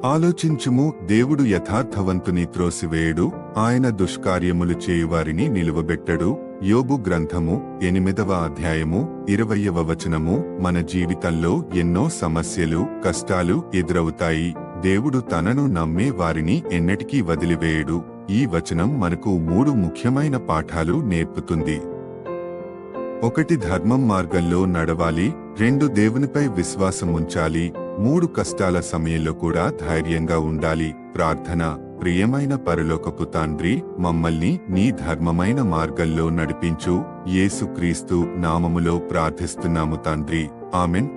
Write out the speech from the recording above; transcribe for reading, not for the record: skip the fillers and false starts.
ఆలోచించుము, దేవుడు యథార్థవంతుని త్రోసివేయడు, ఆయన దుష్కార్యములు చేయువారిని నిలువబెట్టడు. యోబు గ్రంథము 8వ అధ్యాయము 20వ వచనము. మన జీవితంలో ఎన్నో సమస్యలు, కష్టాలు ఎదురవుతాయి. దేవుడు తనను నమ్మే వారిని ఎన్నటికీ వదిలివేయడు. ఈ వచనం మనకు 3 ముఖ్యమైన పాఠాలు నేర్పుతుంది. 1. ధర్మం మార్గంలో నడవాలి. 2. దేవునిపై విశ్వాసం ఉంచాలి. 3. కష్టాల సమయంలో కూడా ధైర్యంగా ఉండాలి. ప్రార్థన. ప్రియమైన పరలోకపు తండ్రి, మమ్మల్ని నీ ధర్మమైన మార్గంలో నడిపించు. యేసుక్రీస్తు నామములో ప్రార్థిస్తున్నాము తండ్రి. ఆమెన్.